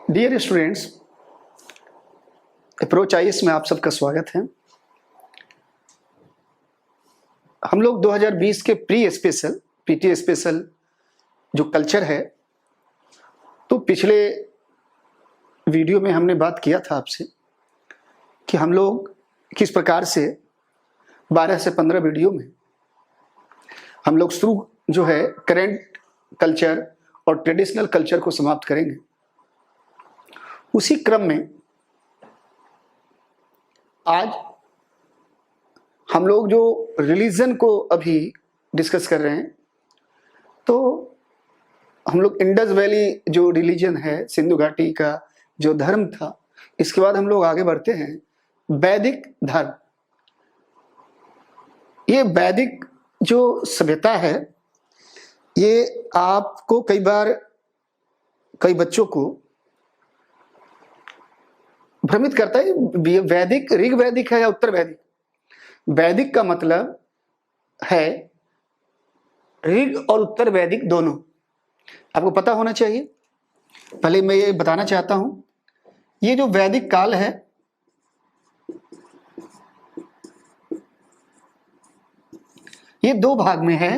Dear students, approach IAS में आप सबका स्वागत है। हम लोग 2020 के प्री स्पेशल पीटी स्पेशल जो कल्चर है, तो पिछले वीडियो में हमने बात किया था आपसे कि हम लोग किस प्रकार से 12 से 15 वीडियो में हम लोग शुरू जो है करेंट कल्चर और ट्रेडिशनल कल्चर को समाप्त करेंगे। उसी क्रम में आज हम लोग जो रिलीजन को अभी डिस्कस कर रहे हैं, तो हम लोग इंडस वैली जो रिलीजन है, सिंधु घाटी का जो धर्म था, इसके बाद हम लोग आगे बढ़ते हैं वैदिक धर्म। ये वैदिक जो सभ्यता है, ये आपको कई बार कई बच्चों को भ्रमित करता है। वैदिक ऋग वैदिक है या उत्तर वैदिक? वैदिक का मतलब है ऋग और उत्तर वैदिक दोनों, आपको पता होना चाहिए। पहले मैं ये बताना चाहता हूं, ये जो वैदिक काल है, ये दो भाग में है।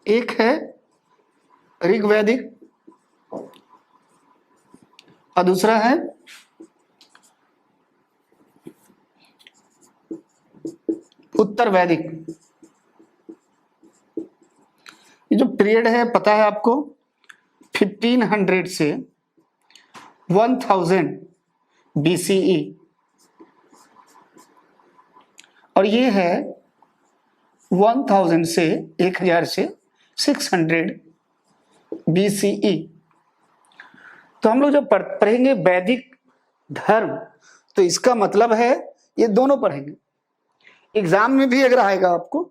एक है ऋग वैदिक और दूसरा है उत्तर वैदिक। ये जो पीरियड है, पता है आपको, 1500 से 1000 BCE, और ये है 1000 से 1000 से 600 BCE। तो हम लोग जब पढ़ेंगे वैदिक धर्म, तो इसका मतलब है ये दोनों पढ़ेंगे। एग्जाम में भी अगर आएगा आपको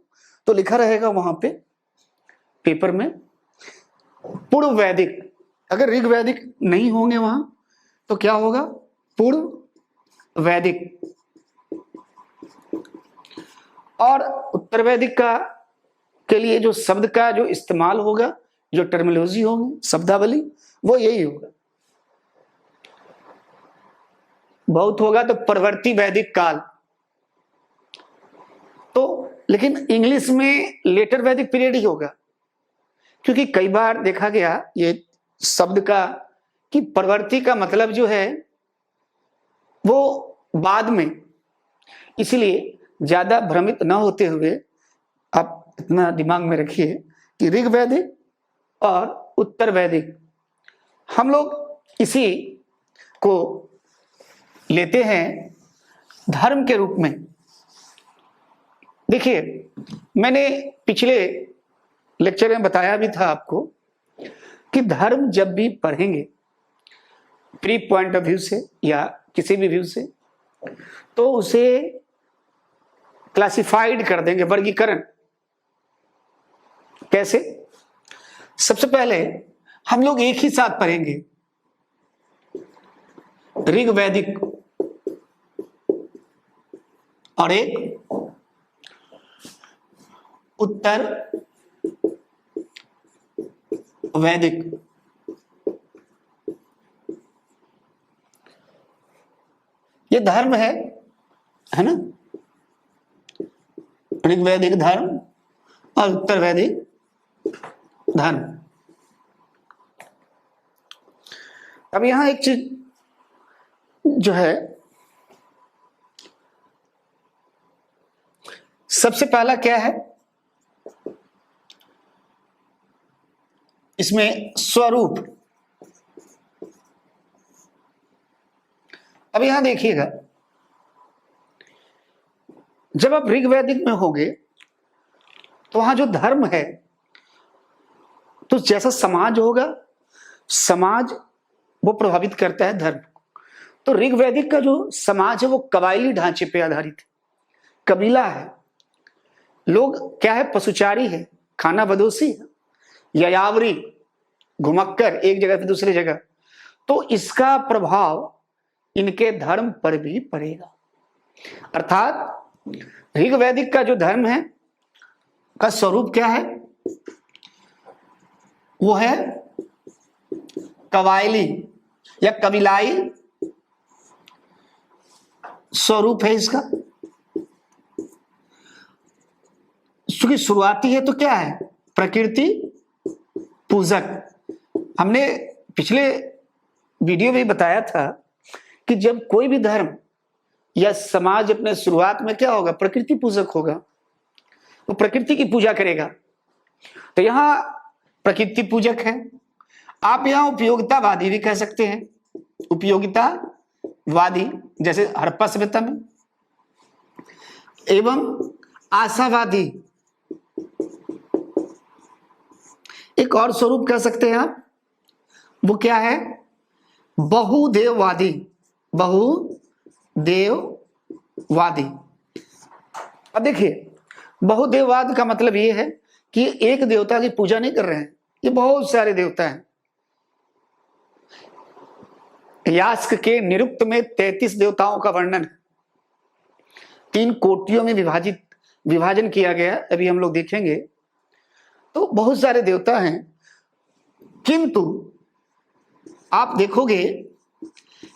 तो लिखा रहेगा वहां पे पेपर में पूर्व वैदिक। अगर ऋग वैदिक नहीं होंगे वहां तो क्या होगा? पूर्व वैदिक। और उत्तर वैदिक का के लिए जो शब्द का जो इस्तेमाल होगा, जो टर्मिनोलॉजी होगी, शब्दावली, वो यही होगा। बहुत होगा तो परवर्ती वैदिक काल। तो लेकिन इंग्लिश में लेटर वैदिक पीरियड ही होगा, क्योंकि कई बार देखा गया ये शब्द का कि परवर्ती का मतलब जो है वो बाद में। इसलिए ज्यादा भ्रमित न होते हुए आप इतना दिमाग में रखिए कि ऋग वैदिक और उत्तर वैदिक हम लोग इसी को लेते हैं धर्म के रूप में। देखिए, मैंने पिछले लेक्चर में बताया भी था आपको कि धर्म जब भी पढ़ेंगे प्री पॉइंट ऑफ व्यू से या किसी भी व्यू से, तो उसे क्लासिफाइड कर देंगे, वर्गीकरण। कैसे? सबसे पहले हम लोग एक ही साथ पढ़ेंगे ऋग वैदिक और एक उत्तर वैदिक। ये धर्म है ना? ऋग वैदिक धर्म और उत्तर वैदिक धर्म। अब यहां एक चीज जो है, सबसे पहला क्या है इसमें? स्वरूप। अब यहां देखिएगा, जब आप ऋग वैदिक में होंगे तो वहां जो धर्म है, तो जैसा समाज होगा, समाज वो प्रभावित करता है धर्म। तो ऋग वैदिक का जो समाज है वो कबायली ढांचे पे आधारित है, कबीला है। लोग क्या है? पशुचारी है, खाना बदोशी है, यायावरी, घुमक्कर एक जगह से दूसरी जगह। तो इसका प्रभाव इनके धर्म पर भी पड़ेगा। अर्थात ऋग वैदिक का जो धर्म है का स्वरूप क्या है? वो है कबायली या कबीलाई स्वरूप है इसका। क्योंकि शुरुआती है तो क्या है? प्रकृति पूजक। हमने पिछले वीडियो में बताया था कि जब कोई भी धर्म या समाज अपने शुरुआत में क्या होगा? प्रकृति पूजक होगा, वो प्रकृति की पूजा करेगा। तो यहां प्रकृति पूजक है। आप यहां उपयोगितावादी भी कह सकते हैं, उपयोगितावादी, जैसे हड़प्पा सभ्यता में, एवं आशावादी। एक और स्वरूप कह सकते हैं आप, वो क्या है? बहुदेववादी। बहुदेववादी। अब देखिए, बहुदेववाद का मतलब ये है कि एक देवता की पूजा नहीं कर रहे हैं, ये बहुत सारे देवता हैं। यास्क के निरुक्त में 33 देवताओं का वर्णन है, 3 कोटियों में विभाजन किया गया, अभी हम लोग देखेंगे। तो बहुत सारे देवता हैं, किंतु आप देखोगे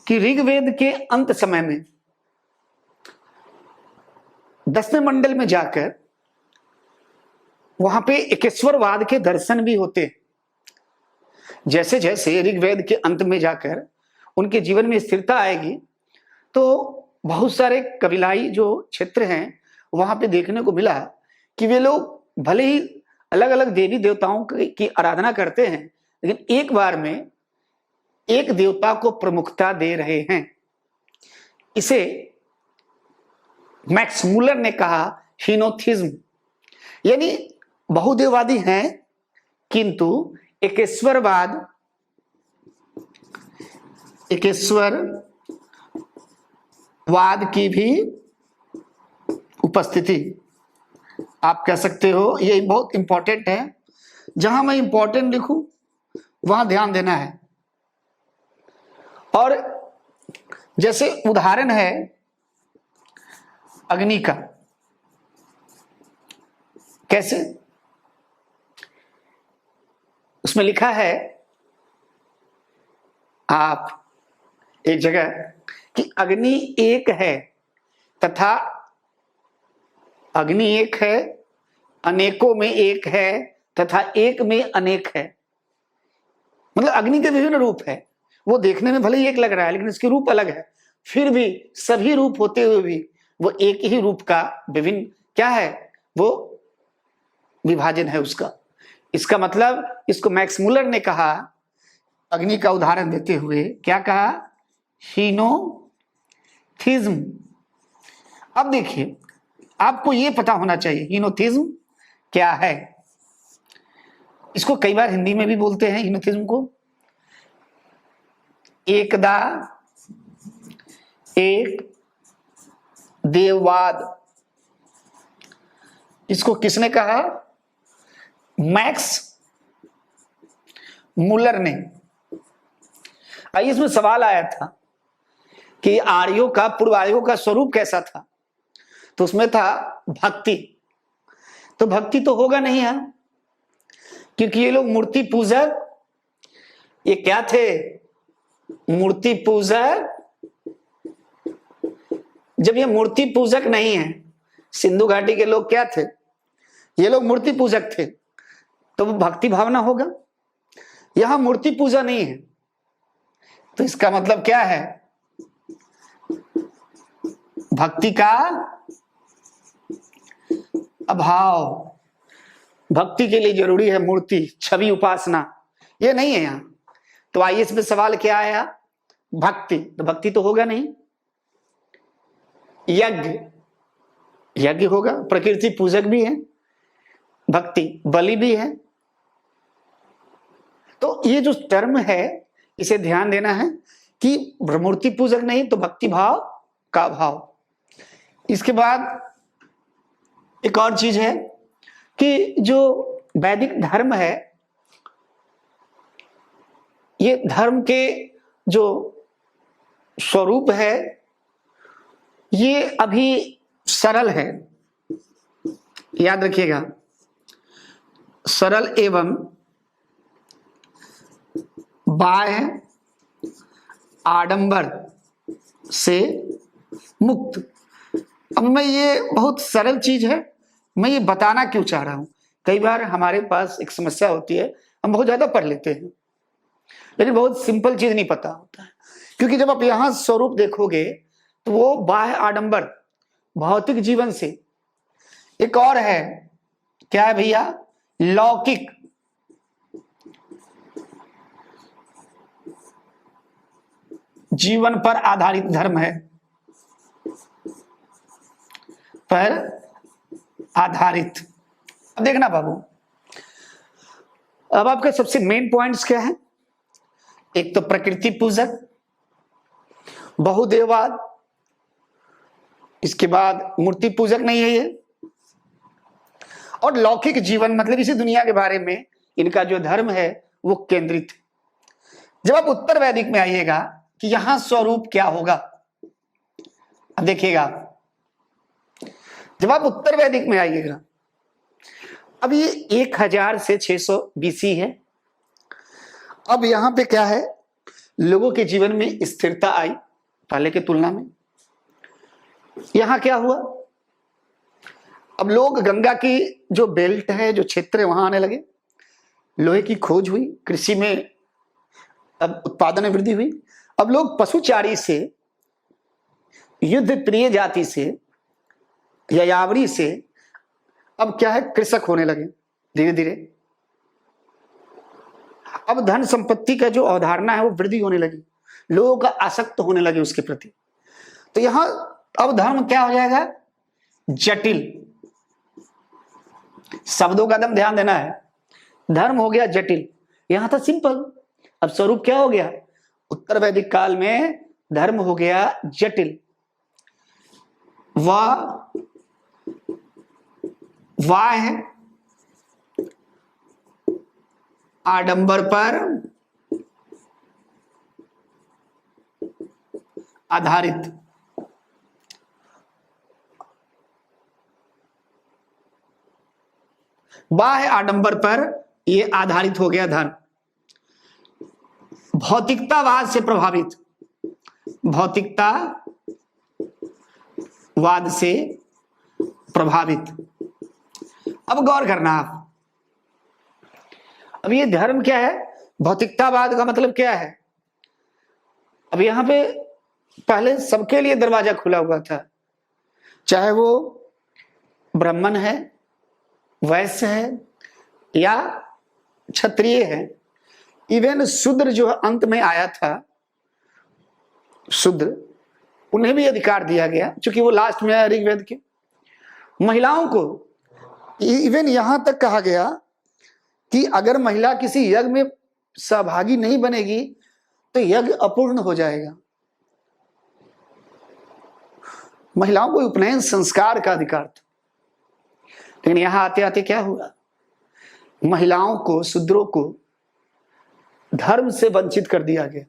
कि ऋग्वेद के अंत समय में 10वें मंडल में जाकर वहां पे एकेश्वरवाद के दर्शन भी होते हैं। जैसे जैसे ऋग्वेद के अंत में जाकर उनके जीवन में स्थिरता आएगी, तो बहुत सारे कबीलाई जो क्षेत्र हैं वहां पे देखने को मिला कि वे लोग भले ही अलग अलग देवी देवताओं की आराधना करते हैं, लेकिन एक बार में एक देवता को प्रमुखता दे रहे हैं। इसे मैक्स मूलर ने कहा हीनोथिज्म, यानी बहुदेववादी हैं किंतु एकेश्वरवाद, एकेश्वरवाद की भी उपस्थिति आप कह सकते हो। ये बहुत इंपॉर्टेंट है, जहां मैं इंपॉर्टेंट लिखूं वहां ध्यान देना है। और जैसे उदाहरण है अग्नि का, कैसे? उसमें लिखा है आप एक जगह कि अग्नि एक है तथा अग्नि एक है, अनेकों में एक है तथा एक में अनेक है। मतलब अग्नि के विभिन्न रूप है, वो देखने में भले ही एक लग रहा है लेकिन इसके रूप अलग है, फिर भी सभी रूप होते हुए भी वो एक ही रूप का विभिन्न क्या है? वो विभाजन है उसका। इसका मतलब इसको मैक्स मूलर ने कहा, अग्नि का उदाहरण देते हुए क्या कहा? हीनोथिज्म। अब देखिए, आपको यह पता होना चाहिए हीनोथिज्म क्या है। इसको कई बार हिंदी में भी बोलते हैं हीनोथिज्म को, एकदा एक देववाद। इसको किसने कहा? मैक्स मूलर ने। इसमें सवाल आया था कि आर्यों का, पूर्व आर्यों का स्वरूप कैसा था, तो उसमें था भक्ति। तो भक्ति तो होगा नहीं है, क्योंकि ये लोग मूर्ति पूजक, ये क्या थे? मूर्ति पूजक। जब ये मूर्ति पूजक नहीं है, सिंधु घाटी के लोग क्या थे? ये लोग मूर्ति पूजक थे, तो वो भक्ति भावना होगा। यहां मूर्ति पूजा नहीं है, तो इसका मतलब क्या है? भक्ति का अभाव। भक्ति के लिए जरूरी है मूर्ति, छवि उपासना, ये नहीं है यहां। तो आइए इसमें सवाल क्या आया? भक्ति, तो भक्ति तो होगा नहीं। यज्ञ, यज्ञ होगा, प्रकृति पूजक भी है, भक्ति बलि भी है। तो ये जो टर्म है इसे ध्यान देना है कि मूर्ति पूजक नहीं तो भक्ति भाव का भाव। इसके बाद एक और चीज है कि जो वैदिक धर्म है, ये धर्म के जो स्वरूप है ये अभी सरल है, याद रखिएगा। सरल एवं बाह्य आडंबर से मुक्त। अब मैं ये बहुत सरल चीज है, मैं ये बताना क्यों चाह रहा हूं। कई बार हमारे पास एक समस्या होती है, हम बहुत ज्यादा पढ़ लेते हैं लेकिन बहुत सिंपल चीज नहीं पता होता है। क्योंकि जब आप यहां स्वरूप देखोगे तो वो बाह्य आडंबर भौतिक जीवन से, एक और है क्या है भैया, लौकिक। जीवन पर आधारित धर्म है, पर आधारित। अब देखना बाबू, अब आपके सबसे मेन पॉइंट्स क्या है। एक तो प्रकृति पूजक, बहुदेववाद, इसके बाद मूर्ति पूजक नहीं है ये, और लौकिक जीवन मतलब इसी दुनिया के बारे में इनका जो धर्म है वो केंद्रित। जब आप उत्तर वैदिक में आइएगा कि यहां स्वरूप क्या होगा, अब देखिएगा जब आप उत्तर वैदिक में आइएगा, अब ये 1000 से 600 BC है। अब यहां पे क्या है, लोगों के जीवन में स्थिरता आई पहले की तुलना में। यहां क्या हुआ, अब लोग गंगा की जो बेल्ट है, जो क्षेत्र है, वहां आने लगे। लोहे की खोज हुई, कृषि में अब उत्पादन में वृद्धि हुई। अब लोग पशुचारी से, युद्ध प्रिय जाति से, यायावरी से अब क्या है, कृषक होने लगे धीरे धीरे। अब धन संपत्ति का जो अवधारणा है वो वृद्धि होने लगी, लोगों का आसक्त होने लगे उसके प्रति। तो यहां अब धर्म क्या हो जाएगा, जटिल। शब्दों का दम ध्यान देना है, धर्म हो गया जटिल, यहां था सिंपल। अब स्वरूप क्या हो गया, उत्तर वैदिक काल में धर्म हो गया जटिल। वाह है आडंबर पर आधारित। बाह्य आडंबर पर यह आधारित हो गया धर्म। भौतिकतावाद से प्रभावित, भौतिकतावाद से प्रभावित। अब गौर करना आप, अब ये धर्म क्या है, भौतिकतावाद का मतलब क्या है। अब यहां पे पहले सबके लिए दरवाजा खुला हुआ था, चाहे वो ब्राह्मण है, वैश्य है या क्षत्रिय है। इवन शूद्र जो अंत में आया था, शूद्र, उन्हें भी अधिकार दिया गया, क्योंकि वो लास्ट में आया ऋग्वेद के। महिलाओं को इवन यहां तक कहा गया कि अगर महिला किसी यज्ञ में सहभागी नहीं बनेगी तो यज्ञ अपूर्ण हो जाएगा। महिलाओं को उपनयन संस्कार का अधिकार था। लेकिन यहां आते आते क्या हुआ, महिलाओं को, शूद्रों को धर्म से वंचित कर दिया गया।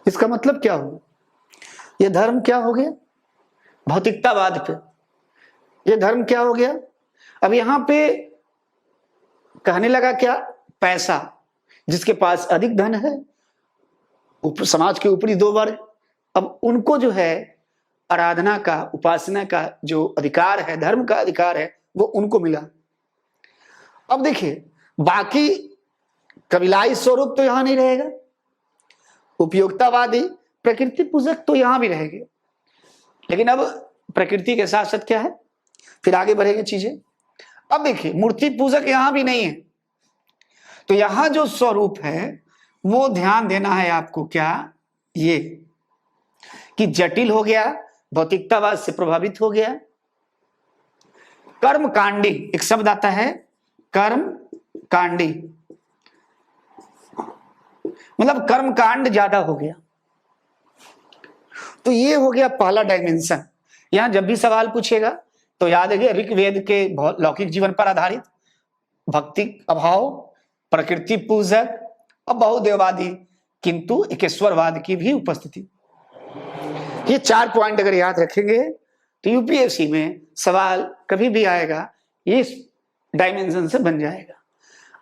इसका मतलब क्या हुआ, यह धर्म क्या हो गया, भौतिकतावाद पे यह धर्म क्या हो गया। अब यहां पे कहने लगा क्या, पैसा, जिसके पास अधिक धन है, समाज के ऊपरी 2 वर्ग, अब उनको जो है आराधना का, उपासना का जो अधिकार है, धर्म का अधिकार है, वो उनको मिला। अब देखिए बाकी कबीलाई स्वरूप तो यहां नहीं रहेगा, उपयोगितावादी, प्रकृति पूजक तो यहां भी रहेंगे। लेकिन अब प्रकृति के साथ साथ क्या है, फिर आगे बढ़ेगी चीजें। अब देखिए मूर्ति पूजक यहां भी नहीं है, तो यहां जो स्वरूप है वो ध्यान देना है आपको, क्या ये कि जटिल हो गया, भौतिकतावाद से प्रभावित हो गया। कर्मकांडी एक शब्द आता है, कर्मकांडी, मतलब कर्मकांड ज्यादा हो गया। तो ये हो गया पहला डायमेंशन। यहां जब भी सवाल पूछेगा तो याद रखिए, ऋग्वेद के लौकिक जीवन पर आधारित, भक्ति अभाव, प्रकृति पूजक और बहुदेववादी, किंतु एकेश्वरवाद की भी उपस्थिति। ये 4 पॉइंट अगर याद रखेंगे तो यूपीएससी में सवाल कभी भी आएगा, ये डायमेंशन से बन जाएगा।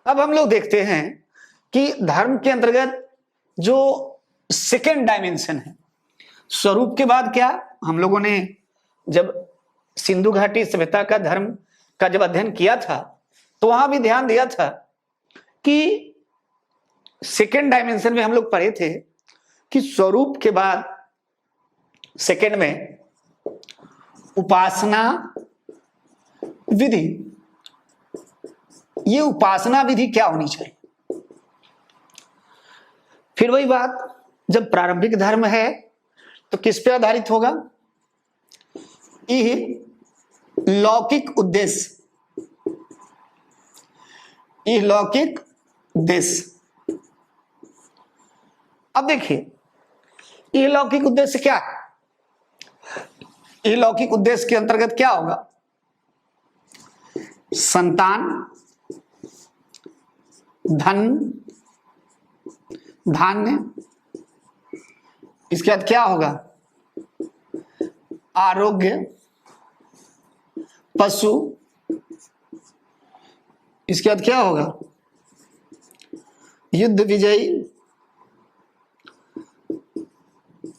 अब हम लोग देखते हैं कि धर्म के अंतर्गत जो सेकेंड डायमेंशन है, स्वरूप के बाद क्या, हम लोगों ने जब सिंधु घाटी सभ्यता का धर्म का जब अध्ययन किया था तो वहां भी ध्यान दिया था कि सेकेंड डायमेंशन में हम लोग पढ़े थे कि स्वरूप के बाद सेकेंड में उपासना विधि। ये उपासना विधि क्या होनी चाहिए? फिर वही बात, जब प्रारंभिक धर्म है तो किस पे आधारित होगा? लौकिक उद्देश्य, लौकिक उद्देश्य। अब देखिए ये लौकिक उद्देश्य क्या है? ये लौकिक उद्देश्य के अंतर्गत क्या होगा? संतान, धन, धान्य, इसके बाद क्या होगा? आरोग्य, पशु, इसके बाद क्या होगा? युद्ध विजयी,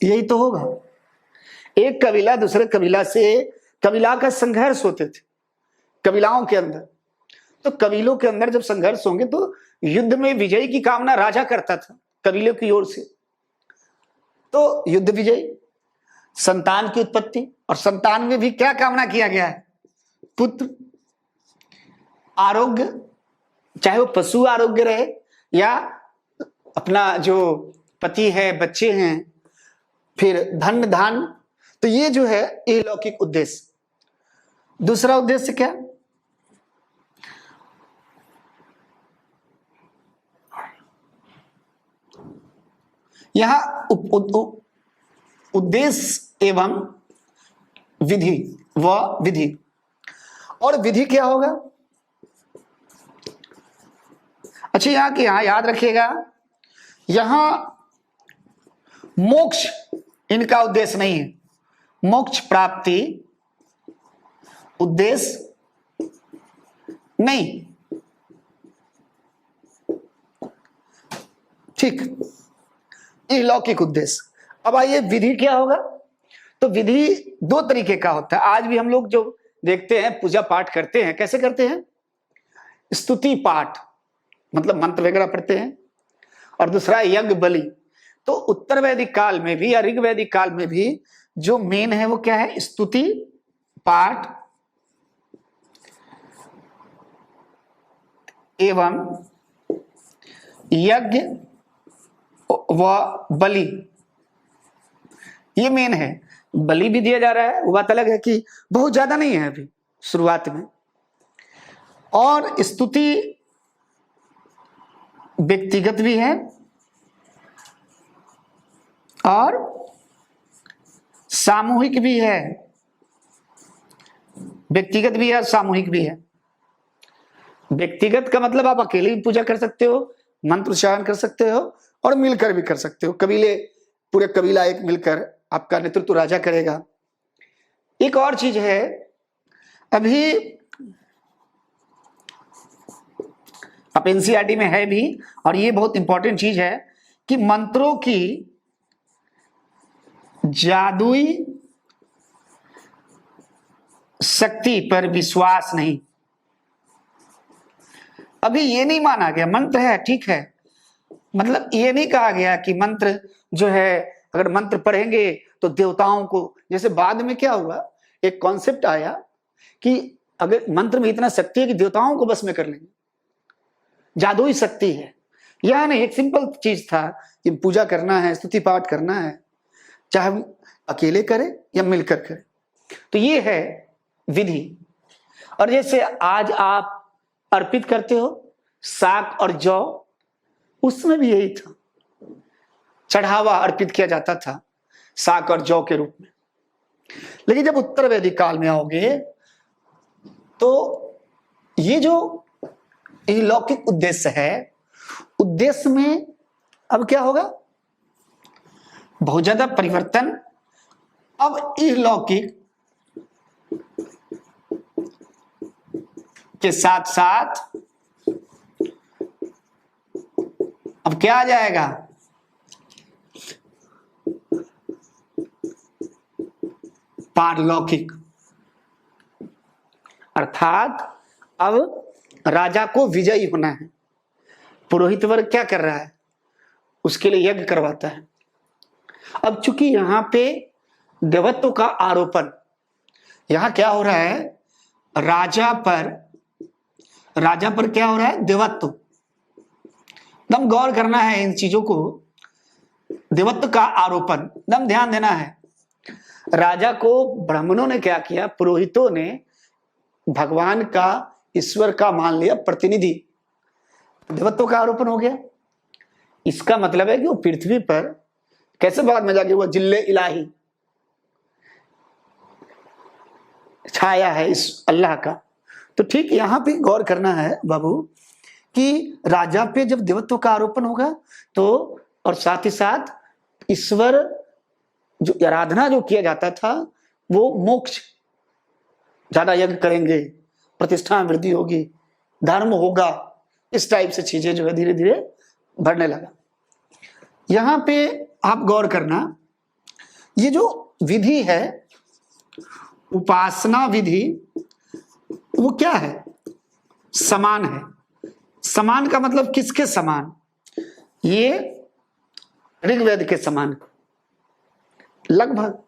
यही तो होगा। एक कबीला दूसरे कबीला से, कबीला का संघर्ष होते थे कबीलाओं के अंदर, तो कबीलों के अंदर जब संघर्ष होंगे तो युद्ध में विजय की कामना राजा करता था कबीलों की ओर से। तो युद्ध विजय, संतान की उत्पत्ति, और संतान में भी क्या कामना किया गया है? पुत्र, आरोग्य, चाहे वो पशु आरोग्य रहे या अपना जो पति है, बच्चे हैं, फिर धन धान। तो ये जो है ये लौकिक उद्देश्य। दूसरा उद्देश्य क्या? यहां उद्देश्य एवं विधि व विधि। और विधि क्या होगा? अच्छा यहां याद रखिएगा, यहां मोक्ष इनका उद्देश्य नहीं है। मोक्ष प्राप्ति उद्देश्य नहीं, ठीक, ये लौकिक उद्देश्य। अब आइए विधि क्या होगा? तो विधि दो तरीके का होता है। आज भी हम लोग जो देखते हैं पूजा पाठ करते हैं, कैसे करते हैं? स्तुति पाठ, मतलब मंत्र वगैरह पढ़ते हैं, और दूसरा यज्ञ बलि। तो उत्तर वैदिक काल में भी या ऋग वैदिक काल में भी जो मेन है वो क्या है? स्तुति पाठ एवं यज्ञ व बलि, ये मेन है। बलि भी दिया जा रहा है, वो बात अलग है कि बहुत ज्यादा नहीं है अभी शुरुआत में। और स्तुति व्यक्तिगत भी है और सामूहिक भी है। व्यक्तिगत भी है और सामूहिक भी है। व्यक्तिगत का मतलब आप अकेले भी पूजा कर सकते हो, मंत्र उच्चारण कर सकते हो, और मिलकर भी कर सकते हो। कबीले, पूरे कबीला एक मिलकर आपका नेतृत्व राजा करेगा। एक और चीज है, अभी अब एनसीईआरटी में है भी, और ये बहुत इंपॉर्टेंट चीज है कि मंत्रों की जादुई शक्ति पर विश्वास नहीं। अभी ये नहीं माना गया, मंत्र है ठीक है, मतलब ये नहीं कहा गया कि मंत्र जो है अगर मंत्र पढ़ेंगे तो देवताओं को, जैसे बाद में क्या हुआ, एक कॉन्सेप्ट आया कि अगर मंत्र में इतना शक्ति है कि देवताओं को बस में कर लेंगे, जादुई शक्ति है। यह नहीं, एक सिंपल चीज था कि पूजा करना है, स्तुति पाठ करना है, चाहे हम अकेले करें या मिलकर करें। तो ये है विधि। और जैसे आज आप अर्पित करते हो साग और जौ, उसमें भी यही था, चढ़ावा अर्पित किया जाता था साग और जौ के रूप में। लेकिन जब उत्तर वैदिक काल में आओगे तो ये जो लौकिक उद्देश्य है, उद्देश्य में अब क्या होगा? बहुत ज्यादा परिवर्तन। अब लौकिक के साथ साथ अब क्या आ जाएगा, पारलौकिक। अर्थात अब राजा को विजयी होना है। पुरोहित वर्ग क्या कर रहा है, उसके लिए यज्ञ करवाता है। अब चूंकि यहां पे देवत्व का आरोपण, यहां क्या हो रहा है, राजा पर क्या हो रहा है, देवत्व। एकदम गौर करना है इन चीजों को, देवत्व का आरोपण एकदम ध्यान देना है। राजा को ब्राह्मणों ने क्या किया, पुरोहितों ने भगवान का, ईश्वर का मान लिया प्रतिनिधि, देवत्व का आरोपण हो गया। इसका मतलब है कि वो पृथ्वी पर कैसे बाद में जाके वो जिल्ले इलाही छाया है इस अल्लाह का। तो ठीक यहां पे गौर करना है बाबू कि राजा पे जब देवत्व का आरोपण होगा तो, और साथ ही साथ ईश्वर जो आराधना जो किया जाता था वो मोक्ष, ज्यादा यज्ञ करेंगे, प्रतिष्ठा में वृद्धि होगी, धर्म होगा, इस टाइप से चीजें जो है धीरे धीरे बढ़ने लगा। यहां पे आप गौर करना, ये जो विधि है, उपासना विधि, वो क्या है, समान है। समान का मतलब किसके समान, ये ऋग्वेद के समान लगभग।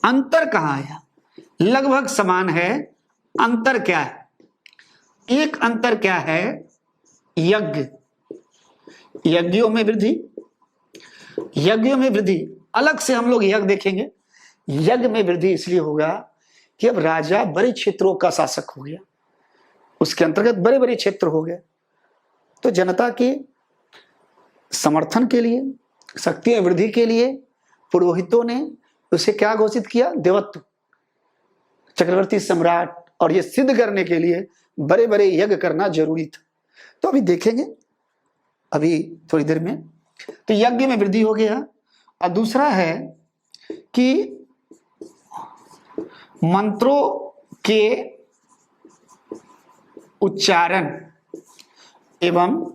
अंतर कहां आया, लगभग समान है, अंतर क्या है, एक अंतर क्या है, यज्ञ, यज्ञों में वृद्धि। यज्ञों में वृद्धि अलग से हम लोग यज्ञ देखेंगे। यज्ञ में वृद्धि इसलिए होगा कि अब राजा बड़े क्षेत्रों का शासक हो गया, उसके अंतर्गत बड़े बड़े क्षेत्र हो गए, तो जनता के समर्थन के लिए, शक्ति वृद्धि के लिए पुरोहितों ने उसे क्या घोषित किया, देवत्व, चक्रवर्ती सम्राट। और ये सिद्ध करने के लिए बड़े बड़े यज्ञ करना जरूरी था। तो अभी देखेंगे अभी थोड़ी देर में। तो यज्ञ में वृद्धि हो गया। और दूसरा है कि मंत्रों के उच्चारण एवं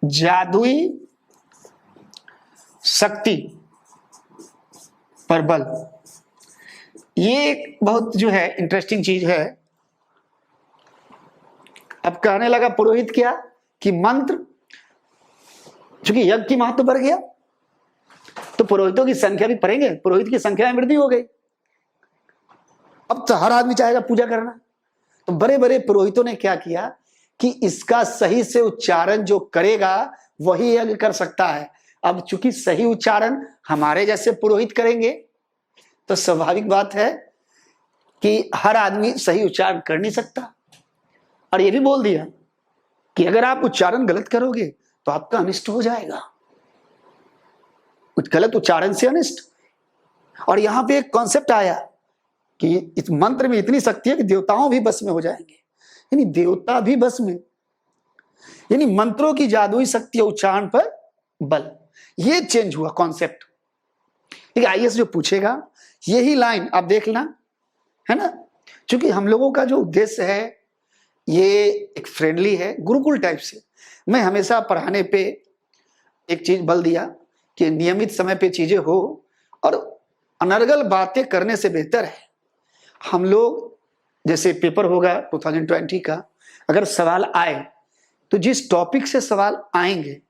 जादुई शक्ति पर बल, ये एक बहुत जो है इंटरेस्टिंग चीज है। अब कहने लगा पुरोहित क्या कि मंत्र, चूंकि यज्ञ की महत्व बढ़ गया तो पुरोहितों की संख्या भी बढ़ेंगे, पुरोहित की संख्या में वृद्धि हो गई। अब तो हर आदमी चाहेगा पूजा करना, तो बड़े बड़े पुरोहितों ने क्या किया कि इसका सही से उच्चारण जो करेगा वही यज्ञ कर सकता है। अब चूंकि सही उच्चारण हमारे जैसे पुरोहित करेंगे तो स्वाभाविक बात है कि हर आदमी सही उच्चारण कर नहीं सकता। और ये भी बोल दिया कि अगर आप उच्चारण गलत करोगे तो आपका अनिष्ट हो जाएगा, गलत उच्चारण से अनिष्ट। और यहां पे एक कॉन्सेप्ट आया कि इस मंत्र में इतनी शक्ति है कि देवताओं भी बस में हो जाएंगे, यानी देवता भी बस में, यानी मंत्रों की जादुई शक्ति उच्चारण पर बल, ये चेंज हुआ कॉन्सेप्ट। ठीक है, आईएएस जो पूछेगा यही लाइन आप देख लेना, है ना। क्योंकि हम लोगों का जो उद्देश्य है ये एक फ्रेंडली है, गुरुकुल टाइप से। मैं हमेशा पढ़ाने पे एक चीज बल दिया कि नियमित समय पे चीजें हो, और अनर्गल बातें करने से बेहतर है हम लोग, जैसे पेपर होगा 2020 का, अगर सवाल आए तो जिस टॉपिक से सवाल आएंगे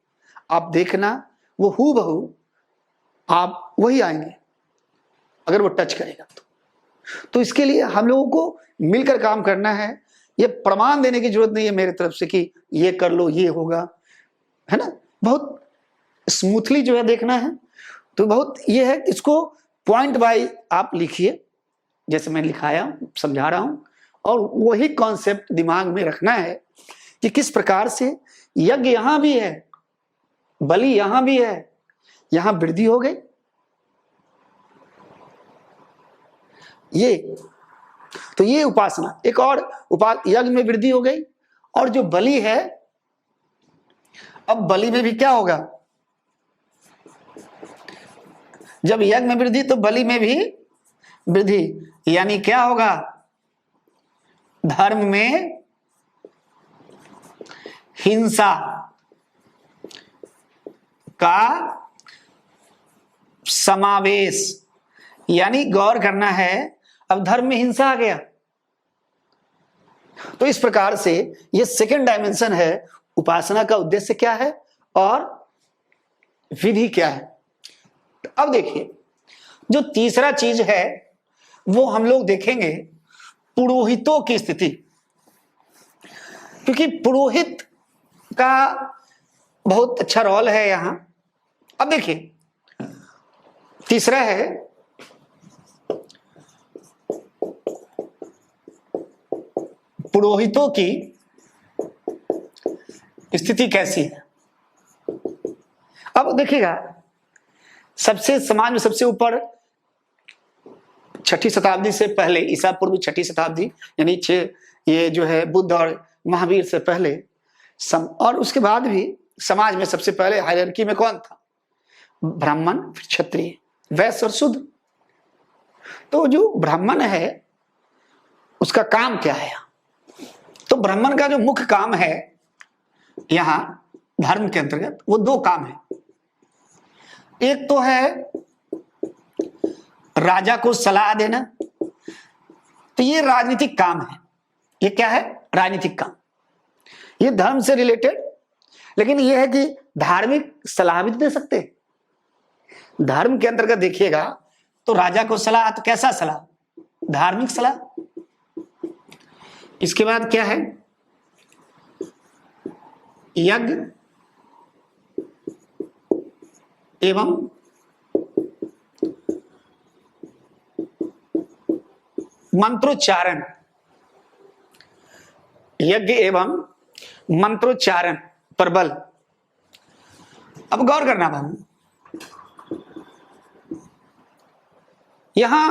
आप देखना वो हूबहू आप वही आएंगे, अगर वो टच करेगा तो इसके लिए हम लोगों को मिलकर काम करना है। ये प्रमाण देने की जरूरत नहीं है मेरे तरफ से कि ये कर लो ये होगा, है ना। बहुत स्मूथली जो है देखना है। तो बहुत ये है, इसको पॉइंट बाय आप लिखिए, जैसे मैं लिखाया समझा रहा हूं, और वही कॉन्सेप्ट दिमाग में रखना है कि किस प्रकार से यज्ञ यहां भी है, बलि यहां भी है, यहां वृद्धि हो गई। ये तो ये उपासना, एक और यज्ञ में वृद्धि हो गई। और जो बलि है, अब बलि में भी क्या होगा, जब यज्ञ में वृद्धि तो बलि में भी वृद्धि, यानी क्या होगा, धर्म में हिंसा का समावेश, यानी गौर करना है, अब धर्म में हिंसा आ गया। तो इस प्रकार से ये सेकंड डायमेंशन है, उपासना का उद्देश्य क्या है और विधि क्या है। अब देखिए, जो तीसरा चीज है वो हम लोग देखेंगे पुरोहितों की स्थिति, क्योंकि पुरोहित का बहुत अच्छा रोल है यहां। अब देखिए, तीसरा है पुरोहितों की स्थिति कैसी है। अब देखिएगा, सबसे समाज में सबसे ऊपर 6ठी शताब्दी से पहले, ईसा पूर्व 6ठी शताब्दी, यानी ये जो है बुद्ध और महावीर से पहले और उसके बाद भी समाज में सबसे पहले हायरार्की में कौन था? ब्राह्मण, फिर क्षत्रिय, वैश्य और शूद्र। तो जो ब्राह्मण है उसका काम क्या है? तो ब्राह्मण का जो मुख्य काम है यहां धर्म के अंतर्गत, वो दो काम है। एक तो है राजा को सलाह देना, तो ये राजनीतिक काम है। ये क्या है? राजनीतिक काम। ये धर्म से रिलेटेड, लेकिन ये है कि धार्मिक सलाह भी दे सकते। धर्म के अंतर्गत देखिएगा तो राजा को सलाह, तो कैसा सलाह? धार्मिक सलाह। इसके बाद क्या है? यज्ञ एवं मंत्रोच्चारण, यज्ञ एवं मंत्रोच्चारण पर बल। अब गौर करना हम, यहां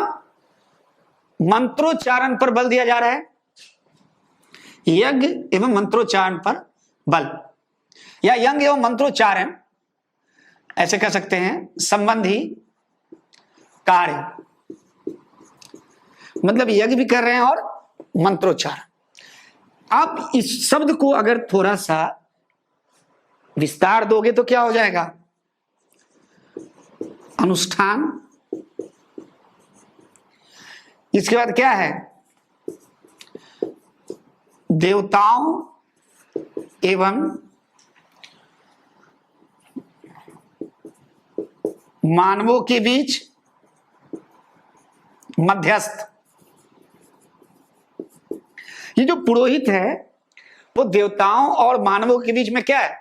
मंत्रोच्चारण पर बल दिया जा रहा है, यज्ञ एवं मंत्रोच्चारण पर बल, या यज्ञ एवं मंत्रोच्चारण ऐसे कह सकते हैं, संबंधी कार्य, मतलब यज्ञ भी कर रहे हैं और मंत्रोच्चारण। आप इस शब्द को अगर थोड़ा सा विस्तार दोगे तो क्या हो जाएगा? अनुष्ठान। इसके बाद क्या है? देवताओं एवं मानवों के बीच मध्यस्थ। ये जो पुरोहित है वो देवताओं और मानवों के बीच में क्या है?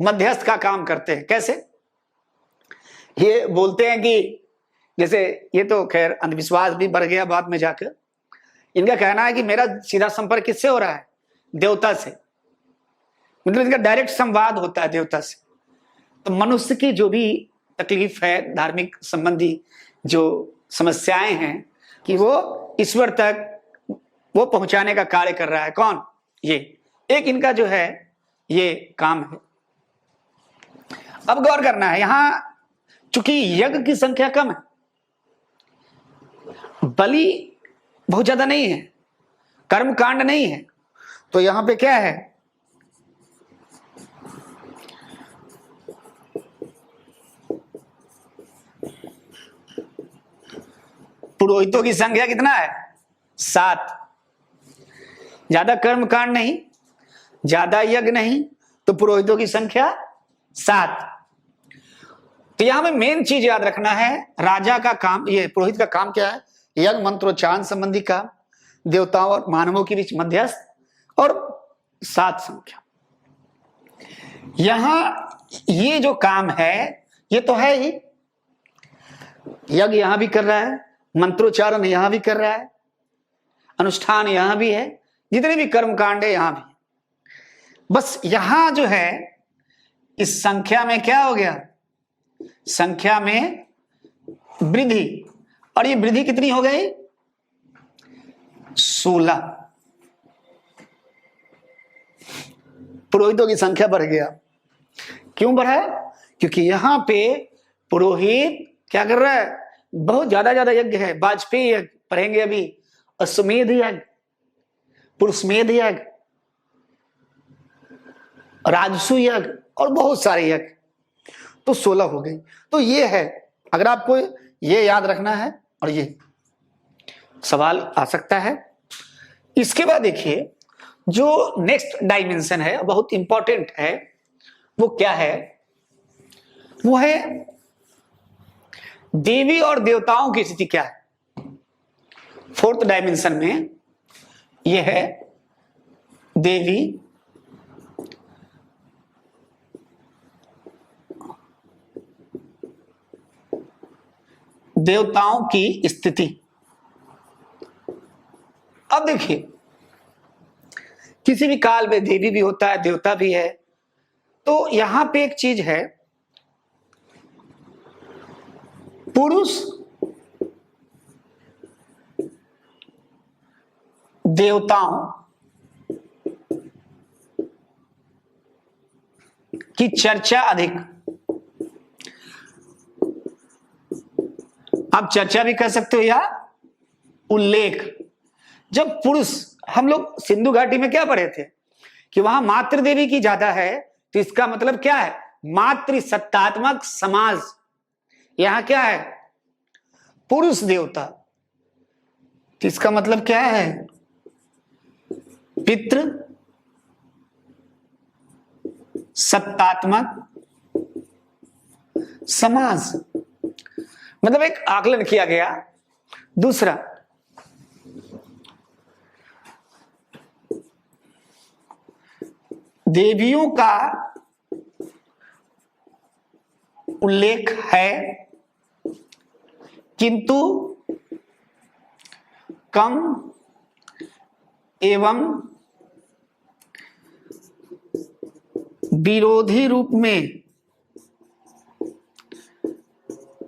मध्यस्थ का काम करते हैं। कैसे? ये बोलते हैं कि जैसे, ये तो खैर अंधविश्वास भी बढ़ गया बाद में जाकर, इनका कहना है कि मेरा सीधा संपर्क किससे हो रहा है? देवता से, मतलब इनका डायरेक्ट संवाद होता है देवता से। तो मनुष्य की जो भी तकलीफ है, धार्मिक संबंधी जो समस्याएं हैं, कि वो ईश्वर तक वो पहुंचाने का कार्य कर रहा है। कौन? ये एक इनका जो है ये काम है। अब गौर करना है, यहां चूंकि यज्ञ की संख्या कम है, बलि बहुत ज्यादा नहीं है, कर्म कांड नहीं है, तो यहां पे क्या है? पुरोहितों की संख्या कितना है? 7। ज्यादा कर्म कांड नहीं, ज्यादा यज्ञ नहीं, तो पुरोहितों की संख्या 7। तो यहां में मेन चीज याद रखना है, राजा का काम, ये पुरोहित का काम क्या है? यज्ञ मंत्रोच्चारण संबंधी काम, देवताओं और मानवों के बीच मध्यस्थ, और 7 संख्या। यहां ये जो काम है ये तो है ही, यज्ञ यहां भी कर रहा है, मंत्रोच्चारण यहां भी कर रहा है, अनुष्ठान यहां भी है, जितने भी कर्म कांड है यहां भी। बस यहां जो है इस संख्या में क्या हो गया? संख्या में वृद्धि, और ये वृद्धि कितनी हो गई? 16। पुरोहितों की संख्या बढ़ गया। क्यों बढ़ा? क्योंकि यहां पे पुरोहित क्या कर रहा है? बहुत ज्यादा यज्ञ है, वाजपेयी यज्ञ पढ़ेंगे अभी, अश्वमेध यज्ञ, पुरुषमेध यज्ञ, राजसु यज्ञ और बहुत सारे यज्ञ, तो 16 हो गई। तो ये है, अगर आपको ये याद रखना है और ये सवाल आ सकता है। इसके बाद देखिए जो नेक्स्ट डायमेंशन है बहुत इंपॉर्टेंट है, वो क्या है? वो है देवी और देवताओं की स्थिति क्या है। फोर्थ डायमेंशन में यह है देवी देवताओं की स्थिति। अब देखिए किसी भी काल में देवी भी होता है, देवता भी है। तो यहां पे एक चीज है, पुरुष देवताओं की चर्चा अधिक। आप चर्चा भी कह सकते हो या उल्लेख। जब पुरुष, हम लोग सिंधु घाटी में क्या पढ़े थे कि वहां मातृ देवी की ज्यादा है, तो इसका मतलब क्या है? मातृ सत्तात्मक समाज। यहां क्या है? पुरुष देवता। तो इसका मतलब क्या है? पितृ सत्तात्मक समाज। मतलब एक आकलन किया गया। दूसरा, देवियों का उल्लेख है किंतु कम एवं विरोधी रूप में।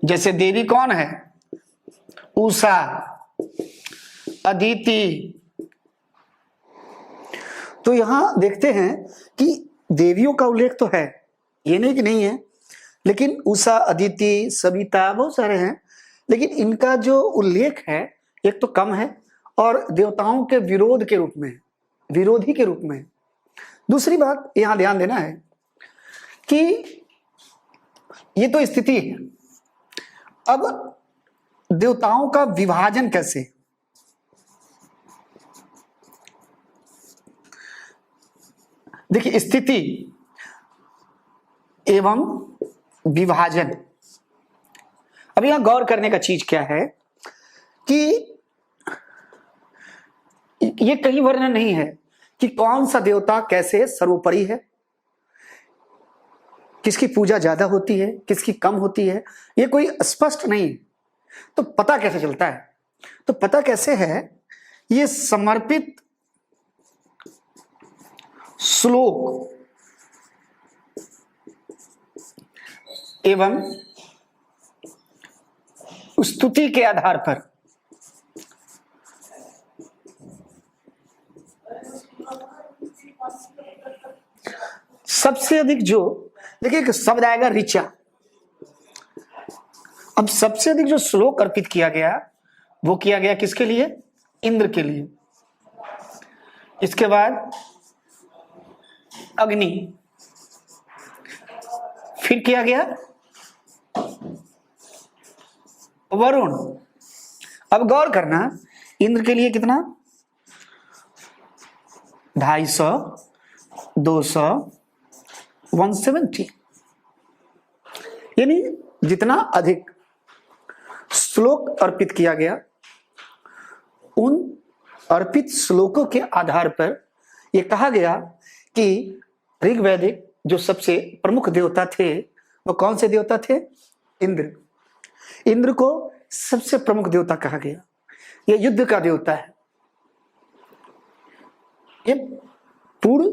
जैसे देवी कौन है? उषा, अदिति। तो यहां देखते हैं कि देवियों का उल्लेख तो है, ये नहीं कि नहीं है, लेकिन उषा, अदिति, सविता बहुत सारे हैं, लेकिन इनका जो उल्लेख है एक तो कम है और देवताओं के विरोध के रूप में, विरोधी के रूप में। दूसरी बात यहां ध्यान देना है कि ये तो स्थिति है। अब देवताओं का विभाजन कैसे? देखिए स्थिति एवं विभाजन। अब यहां गौर करने का चीज क्या है कि ये कहीं वर्णन नहीं है कि कौन सा देवता कैसे सर्वोपरि है, किसकी पूजा ज्यादा होती है, किसकी कम होती है, ये कोई स्पष्ट नहीं। तो पता कैसे चलता है? तो पता कैसे है? ये समर्पित श्लोक एवं स्तुति के आधार पर सबसे अधिक जो, देखिए एक शब्द आएगा ऋचा। अब सबसे अधिक जो श्लोक अर्पित किया गया वो किया गया किसके लिए? इंद्र के लिए। इसके बाद अग्नि, फिर किया गया वरुण। अब गौर करना, इंद्र के लिए कितना? 250, 200, 170। यानी जितना अधिक श्लोक अर्पित किया गया, उन अर्पित श्लोकों के आधार पर यह कहा गया कि ऋग्वैदिक जो सबसे प्रमुख देवता थे वो कौन से देवता थे? इंद्र। इंद्र को सबसे प्रमुख देवता कहा गया। यह युद्ध का देवता है, ये पूर्ण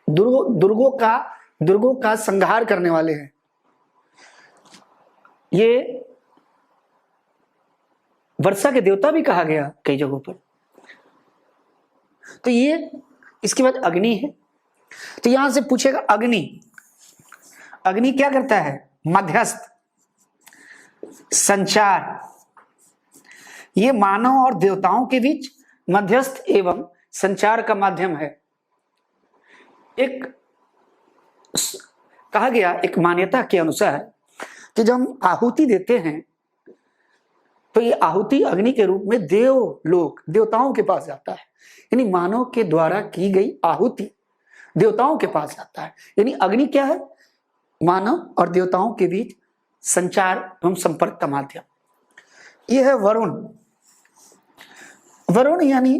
दुर्गों का संहार करने वाले हैं। ये वर्षा के देवता भी कहा गया कई जगहों पर। तो ये, इसके बाद अग्नि है। तो यहां से पूछेगा अग्नि, अग्नि क्या करता है? मध्यस्थ, संचार। ये मानव और देवताओं के बीच मध्यस्थ एवं संचार का माध्यम है। एक कहा गया, एक मान्यता के अनुसार कि जब हम आहुति देते हैं तो ये आहुति अग्नि के रूप में देवलोक, देवताओं के पास जाता है। यानी मानव के द्वारा की गई आहुति देवताओं के पास जाता है। यानी अग्नि क्या है? मानव और देवताओं के बीच संचार एवं संपर्क का माध्यम। यह है वरुण। वरुण यानी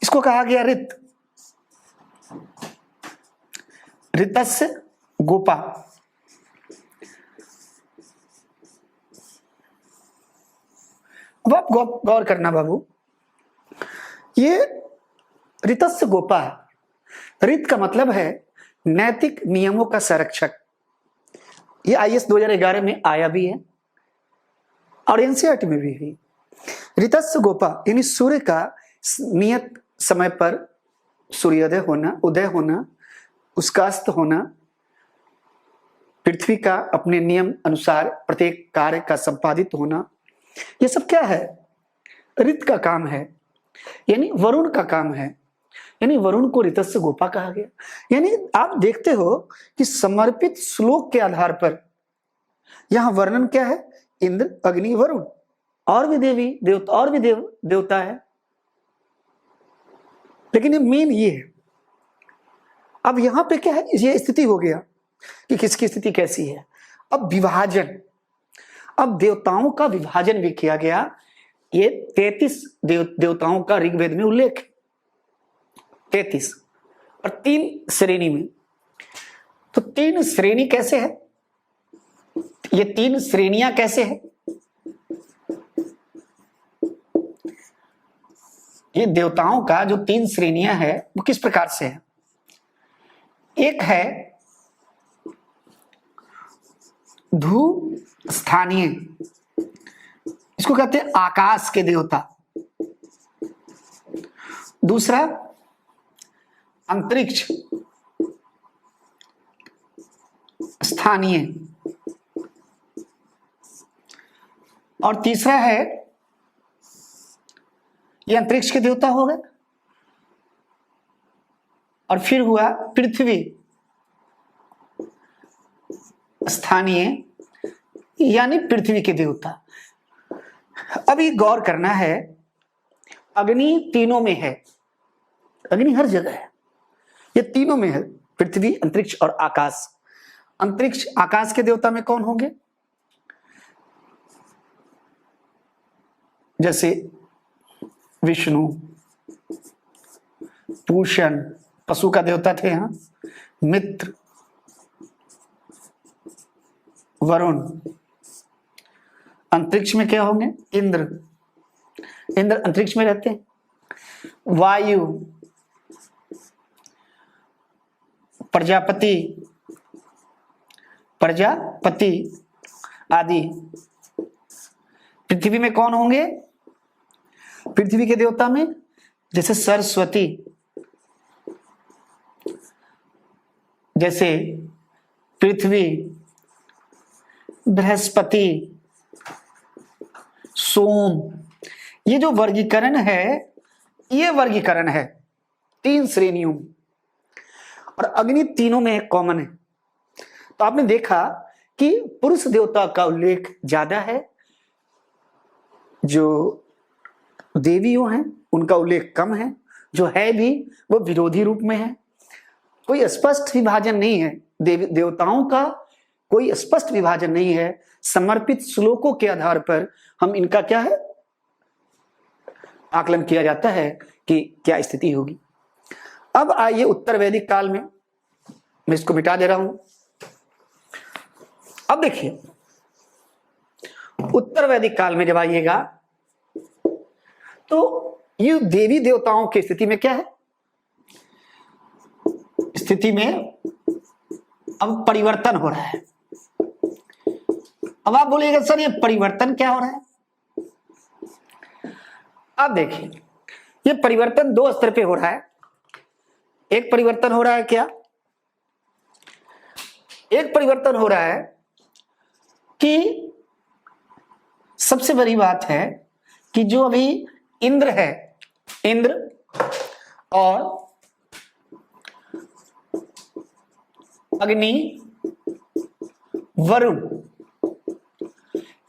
इसको कहा गया ऋत, ऋतस्य गोपा। अब आप गौर करना बाबू, ये ऋतस्य गोपा, ऋत का मतलब है नैतिक नियमों का संरक्षक। ये IAS 2011 में आया भी है और NCERT में भी है। ऋतस्य गोपा यानी सूर्य का नियत समय पर सूर्योदय होना, उदय होना, उसका अस्त होना, पृथ्वी का अपने नियम अनुसार प्रत्येक कार्य का संपादित होना, ये सब क्या है? ऋत का काम है, यानी वरुण का काम है। यानी वरुण को ऋतस्य गोपा कहा गया। यानी आप देखते हो कि समर्पित श्लोक के आधार पर यहां वर्णन क्या है? इंद्र, अग्नि, वरुण, और भी देवी देवता, और भी देवता है, लेकिन ये मेन ये है। अब यहां पे क्या है? ये स्थिति हो गया कि किसकी स्थिति कैसी है। अब विभाजन, अब देवताओं का विभाजन भी किया गया। ये 33 देवताओं का ऋग्वेद में उल्लेख है, 33, और 3 श्रेणी में। तो 3 श्रेणी कैसे है? ये 3 श्रेणियां कैसे है? ये देवताओं का जो 3 श्रेणियां है वो किस प्रकार से है? एक है धू स्थानीय, इसको कहते हैं आकाश के देवता। दूसरा अंतरिक्ष स्थानीय, और तीसरा है, ये अंतरिक्ष के देवता हो गए, और फिर हुआ पृथ्वी स्थानीय, यानी पृथ्वी के देवता। अभी गौर करना है, अग्नि तीनों में है, अग्नि हर जगह है, ये तीनों में है, पृथ्वी, अंतरिक्ष और आकाश। अंतरिक्ष आकाश के देवता में कौन होंगे? जैसे विष्णु, पूषण पशु का देवता थे, यहां मित्र, वरुण। अंतरिक्ष में क्या होंगे? इंद्र, इंद्र अंतरिक्ष में रहते हैं। वायु, प्रजापति, प्रजापति आदि। पृथ्वी में कौन होंगे? पृथ्वी के देवता में जैसे सरस्वती, जैसे पृथ्वी, बृहस्पति, सोम। ये जो वर्गीकरण है, ये वर्गीकरण है 3 श्रेणियों में, और अग्नि तीनों में कॉमन है। तो आपने देखा कि पुरुष देवता का उल्लेख ज्यादा है, जो देवियों हैं उनका उल्लेख कम है, जो है भी वो विरोधी रूप में है। कोई स्पष्ट विभाजन नहीं है, देवताओं का कोई स्पष्ट विभाजन नहीं है। समर्पित श्लोकों के आधार पर हम इनका क्या है, आकलन किया जाता है कि क्या स्थिति होगी। अब आइए उत्तर वैदिक काल में, मैं इसको मिटा दे रहा हूं। अब देखिए, उत्तर वैदिक काल में जब आइएगा तो ये देवी देवताओं की स्थिति में क्या है? स्थिति में अब परिवर्तन हो रहा है। अब आप बोलिएगा सर ये परिवर्तन क्या हो रहा है? अब देखिए, ये परिवर्तन 2 स्तर पे हो रहा है। एक परिवर्तन हो रहा है क्या? एक परिवर्तन हो रहा है कि सबसे बड़ी बात है कि जो अभी इंद्र है, इंद्र और अग्नि, वरुण।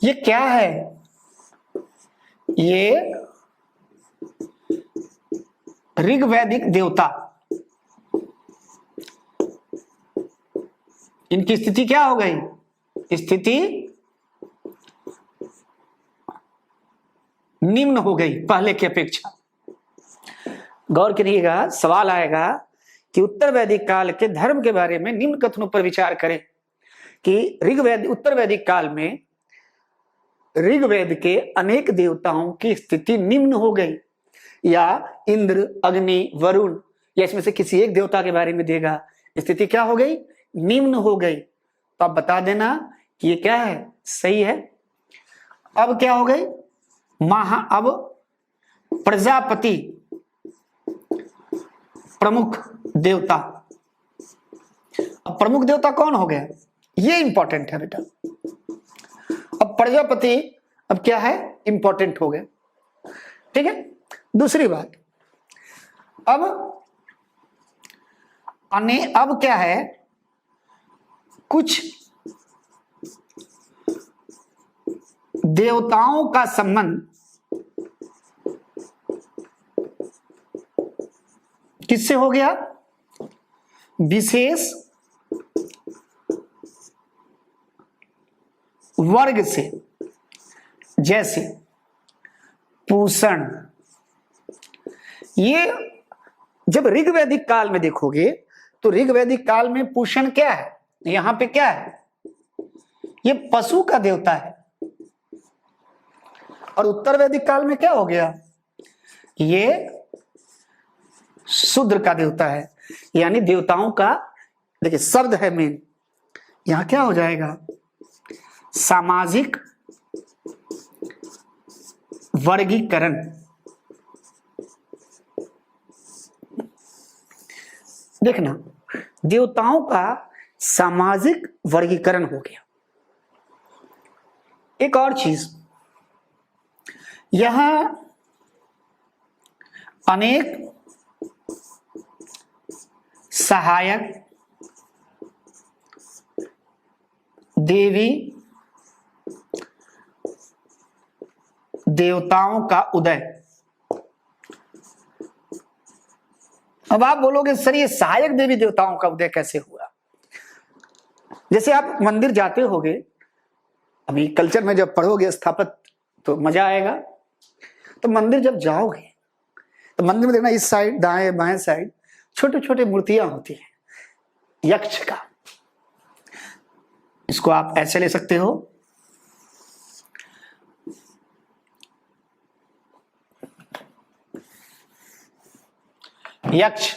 ये क्या है? ये ऋग्वैदिक देवता। इनकी स्थिति क्या हो गई? स्थिति निम्न हो गई पहले की अपेक्षा। गौर करिएगा, सवाल आएगा कि उत्तर वैदिक काल के धर्म के बारे में निम्न कथनों पर विचार करें कि उत्तर वैदिक काल में ऋग्वेद के अनेक देवताओं की स्थिति निम्न हो गई, या इंद्र, अग्नि, वरुण, या इसमें से किसी एक देवता के बारे में देगा, स्थिति क्या हो गई? निम्न हो गई। तो आप बता देना कि ये क्या है? सही है। अब क्या हो गई? अब प्रजापति प्रमुख देवता। अब प्रमुख देवता कौन हो गया? ये इंपॉर्टेंट है बेटा। अब प्रजापति अब क्या है? इंपॉर्टेंट हो गया। ठीक है। दूसरी बात, अब क्या है? कुछ देवताओं का संबंध किससे हो गया? विशेष वर्ग से, जैसे पूषण। ये जब ऋग्वैदिक काल में देखोगे तो ऋग्वैदिक काल में पूषण क्या है? यहां पे क्या है? ये पशु का देवता है। और उत्तर वैदिक काल में क्या हो गया? ये शूद्र का देवता है। यानी देवताओं का, देखिए शब्द है मेन, यहां क्या हो जाएगा? सामाजिक वर्गीकरण। देखना, देवताओं का सामाजिक वर्गीकरण हो गया। एक और चीज, यहां अनेक सहायक देवी देवताओं का उदय। अब आप बोलोगे सर ये सहायक देवी देवताओं का उदय कैसे हुआ? जैसे आप मंदिर जाते होगे, अभी कल्चर में जब पढ़ोगे स्थापत तो मजा आएगा। तो मंदिर जब जाओगे तो मंदिर में देखना, इस साइड दाएं बाएं साइड छोटे छोटे मूर्तियां होती हैं यक्ष का। इसको आप ऐसे ले सकते हो, यक्ष,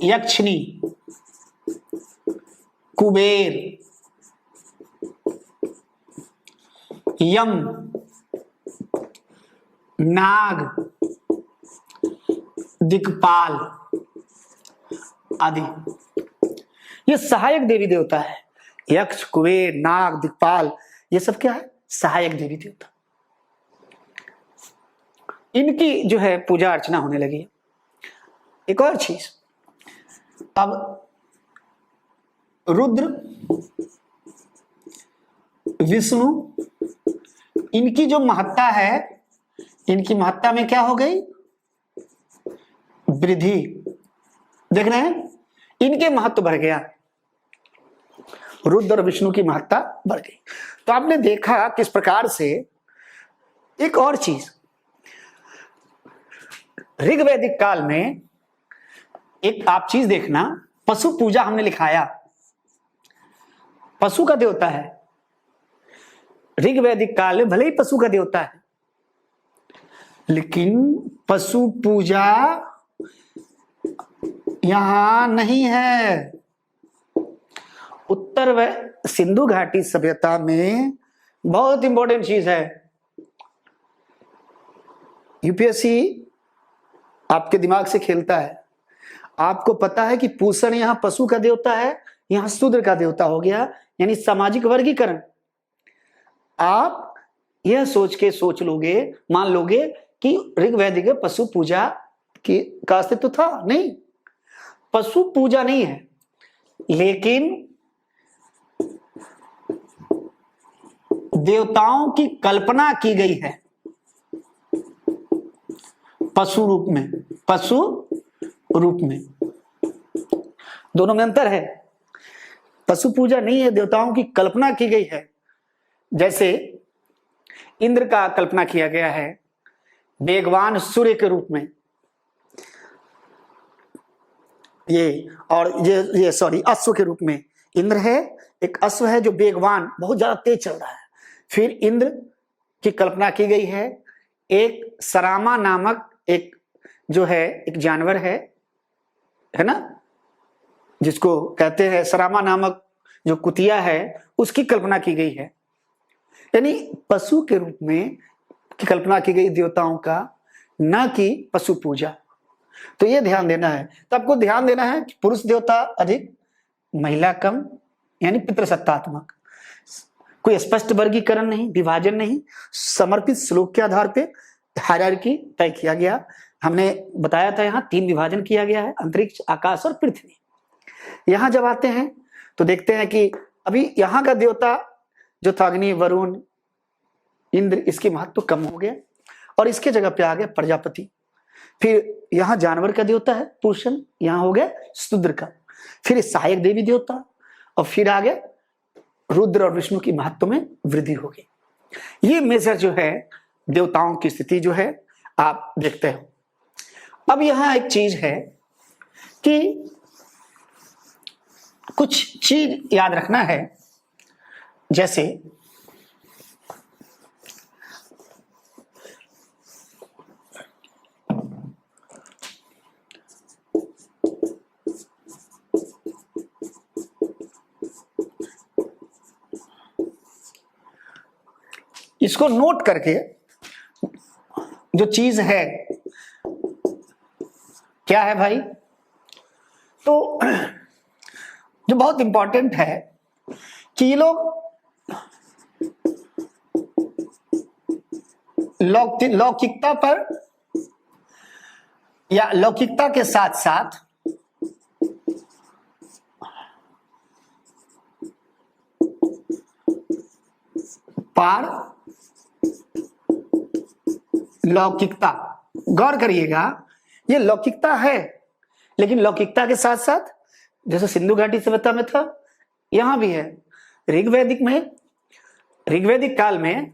यक्षिणी, कुबेर, यम, नाग, दिक्पाल आदि। ये सहायक देवी देवता है। यक्ष, कुबेर, नाग, दिक्पाल, ये सब क्या है? सहायक देवी देवता। इनकी जो है पूजा अर्चना होने लगी। एक और चीज, अब रुद्र, विष्णु, इनकी जो महत्ता है, इनकी महत्ता में क्या हो गई? वृद्धि। देख रहे हैं, इनके महत्व बढ़ गया। रुद्र और विष्णु की महत्ता बढ़ गई। तो आपने देखा किस प्रकार से। एक और चीज, ऋग्वैदिक काल में एक आप चीज देखना, पशु पूजा हमने लिखाया, पशु का देवता है। ऋग्वैदिक काल में भले ही पशु का देवता है, लेकिन पशु पूजा यहां नहीं है। उत्तर व सिंधु घाटी सभ्यता में बहुत इंपॉर्टेंट चीज है। यूपीएससी आपके दिमाग से खेलता है। आपको पता है कि पूषण यहां पशु का देवता है, यहां शूद्र का देवता हो गया, यानी सामाजिक वर्गीकरण। आप यह सोच लोगे, मान लोगे कि ऋग्वैदिक पशु पूजा की का अस्तित्व था? नहीं, पशु पूजा नहीं है, लेकिन देवताओं की कल्पना की गई है पशु रूप में, पशु रूप में। दोनों में अंतर है। पशु पूजा नहीं है, देवताओं की कल्पना की गई है। जैसे इंद्र का कल्पना किया गया है वेगवान सूर्य के रूप में, ये सॉरी अश्व के रूप में इंद्र है। एक अश्व है जो वेगवान, बहुत ज्यादा तेज चल रहा है। फिर इंद्र की कल्पना की गई है एक सरामा नामक एक जो है एक जानवर है ना, जिसको कहते हैं सरामा नामक जो कुतिया है, उसकी कल्पना की गई है। यानी पशु के रूप में की कल्पना की गई देवताओं का, न कि पशु पूजा। तो ये ध्यान देना है। तो आपको ध्यान देना है कि पुरुष देवता अधिक, महिला कम, यानी पितृसत्तात्मक। कोई स्पष्ट वर्गीकरण नहीं, विभाजन नहीं, समर्पित श्लोक के आधार पे हायरार्की तय किया गया। हमने बताया था यहाँ 3 विभाजन किया गया है, अंतरिक्ष, आकाश और पृथ्वी। यहाँ जब आते हैं तो देखते हैं कि अभी यहाँ का देवता जो था अग्नि, वरुण, इंद्र, इसकी महत्व कम हो गया और इसके जगह पे आ गया प्रजापति। फिर यहाँ जानवर का देवता है पुरुषन, यहाँ हो गया शूद्र का। फिर सहायक देवी देवता, और फिर आ गया रुद्र और विष्णु की महत्व में वृद्धि हो गई। ये मेजर जो है देवताओं की स्थिति जो है आप देखते हो। अब यहाँ एक चीज है कि कुछ चीज याद रखना है। जैसे इसको नोट करके जो चीज है क्या है भाई, तो जो बहुत इंपॉर्टेंट है कि ये लोग लौकिकता पर या लौकिकता के साथ साथ पार लौकिकता, गौर करिएगा, ये लौकिकता है, लेकिन लौकिकता के साथ साथ जैसे सिंधु घाटी सभ्यता में था, यहां भी है। ऋग्वैदिक में, ऋग्वैदिक काल में